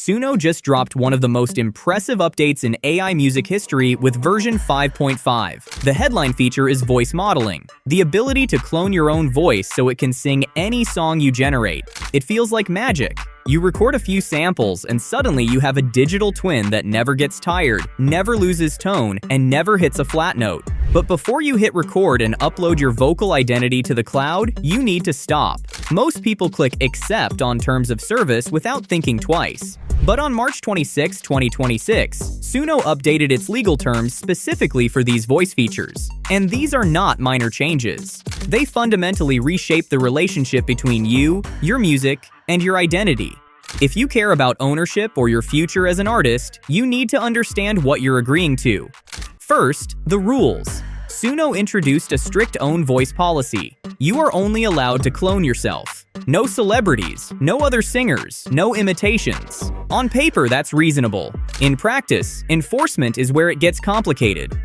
Suno just dropped one of the most impressive updates in AI music history with version 5.5. The headline feature is voice modeling, the ability to clone your own voice so it can sing any song you generate. It feels like magic. You record a few samples and suddenly you have a digital twin that never gets tired, never loses tone, and never hits a flat note. But before you hit record and upload your vocal identity to the cloud, you need to stop. Most people click accept on terms of service without thinking twice. But on March 26, 2026, Suno updated its legal terms specifically for these voice features. And these are not minor changes. They fundamentally reshape the relationship between you, your music, and your identity. If you care about ownership or your future as an artist, you need to understand what you're agreeing to. First, the rules. Suno introduced a strict own voice policy. You are only allowed to clone yourself. No celebrities, no other singers, no imitations. On paper, that's reasonable. In practice, enforcement is where it gets complicated.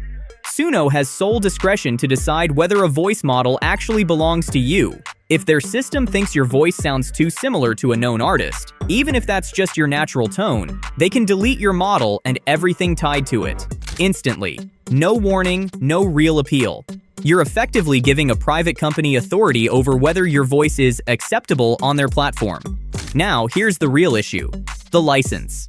Suno has sole discretion to decide whether a voice model actually belongs to you. If their system thinks your voice sounds too similar to a known artist, even if that's just your natural tone, they can delete your model and everything tied to it. Instantly. No warning, no real appeal. You're effectively giving a private company authority over whether your voice is acceptable on their platform. Now, here's the real issue: the license.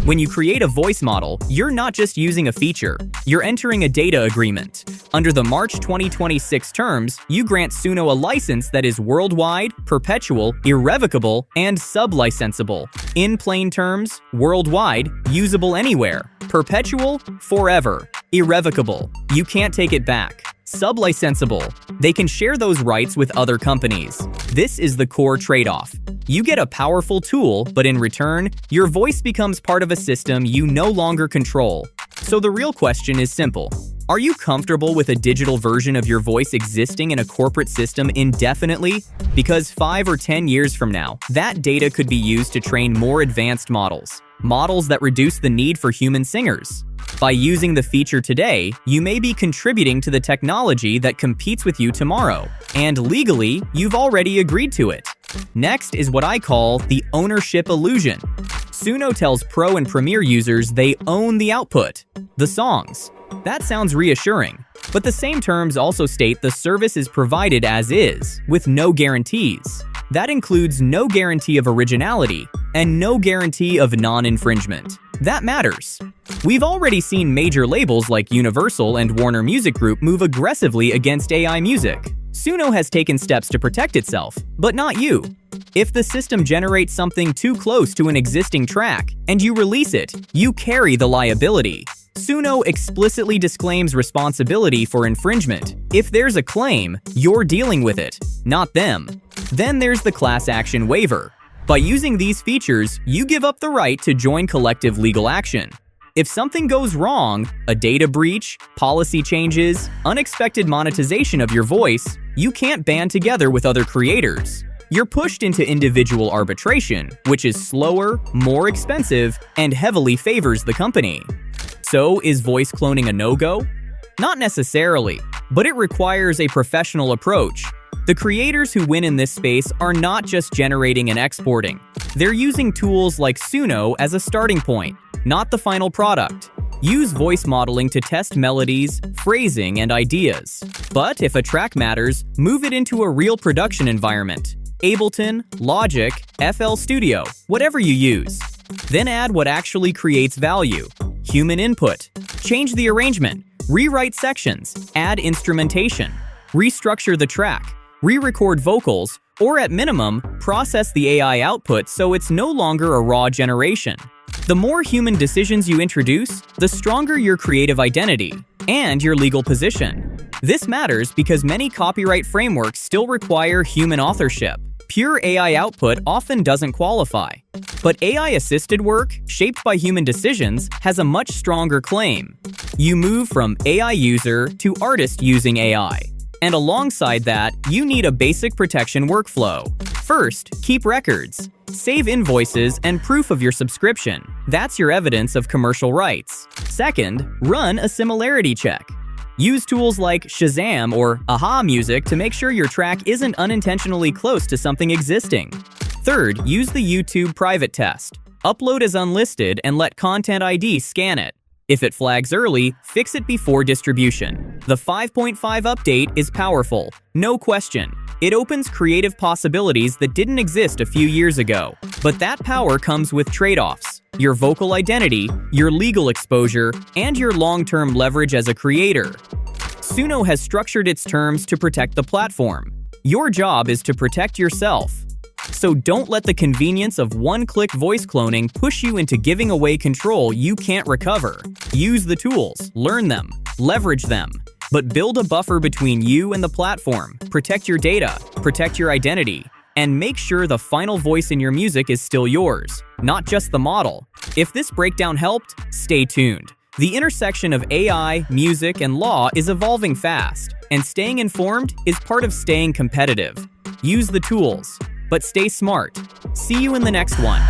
When you create a voice model, you're not just using a feature, you're entering a data agreement. Under the March 2026 terms, you grant Suno a license that is worldwide, perpetual, irrevocable, and sub-licensable. In plain terms, worldwide, usable anywhere. Perpetual, forever. Irrevocable, you can't take it back. Sub-licensable, they can share those rights with other companies. This is the core trade-off. You get a powerful tool, but in return, your voice becomes part of a system you no longer control. So the real question is simple. Are you comfortable with a digital version of your voice existing in a corporate system indefinitely? Because 5 or 10 years from now, that data could be used to train more advanced models. Models that reduce the need for human singers. By using the feature today, you may be contributing to the technology that competes with you tomorrow. And legally, you've already agreed to it. Next is what I call the ownership illusion. Suno tells Pro and Premier users they own the output, the songs. That sounds reassuring, but the same terms also state the service is provided as is, with no guarantees. That includes no guarantee of originality and no guarantee of non-infringement. That matters. We've already seen major labels like Universal and Warner Music Group move aggressively against AI music. Suno has taken steps to protect itself, but not you. If the system generates something too close to an existing track and you release it, you carry the liability. Suno explicitly disclaims responsibility for infringement. If there's a claim, you're dealing with it, not them. Then there's the class action waiver. By using these features, you give up the right to join collective legal action. If something goes wrong, a data breach, policy changes, unexpected monetization of your voice, you can't band together with other creators. You're pushed into individual arbitration, which is slower, more expensive, and heavily favors the company. So, is voice cloning a no-go? Not necessarily, but it requires a professional approach. The creators who win in this space are not just generating and exporting. They're using tools like Suno as a starting point, not the final product. Use voice modeling to test melodies, phrasing, and ideas. But if a track matters, move it into a real production environment. Ableton, Logic, FL Studio, whatever you use. Then add what actually creates value. Human input. Change the arrangement. Rewrite sections. Add instrumentation. Restructure the track. Re-record vocals, or at minimum, process the AI output so it's no longer a raw generation. The more human decisions you introduce, the stronger your creative identity and your legal position. This matters because many copyright frameworks still require human authorship. Pure AI output often doesn't qualify. But AI-assisted work, shaped by human decisions, has a much stronger claim. You move from AI user to artist using AI. And alongside that, you need a basic protection workflow. First, keep records. Save invoices and proof of your subscription. That's your evidence of commercial rights. Second, run a similarity check. Use tools like Shazam or Aha Music to make sure your track isn't unintentionally close to something existing. Third, use the YouTube private test. Upload as unlisted and let Content ID scan it. If it flags early, fix it before distribution. The 5.5 update is powerful, no question. It opens creative possibilities that didn't exist a few years ago. But that power comes with trade-offs: your vocal identity, your legal exposure, and your long-term leverage as a creator. Suno has structured its terms to protect the platform. Your job is to protect yourself. So don't let the convenience of one-click voice cloning push you into giving away control you can't recover. Use the tools, learn them, leverage them, but build a buffer between you and the platform. Protect your data, protect your identity, and make sure the final voice in your music is still yours, not just the model. If this breakdown helped, stay tuned. The intersection of AI, music, and law is evolving fast, and staying informed is part of staying competitive. Use the tools, but stay smart. See you in the next one.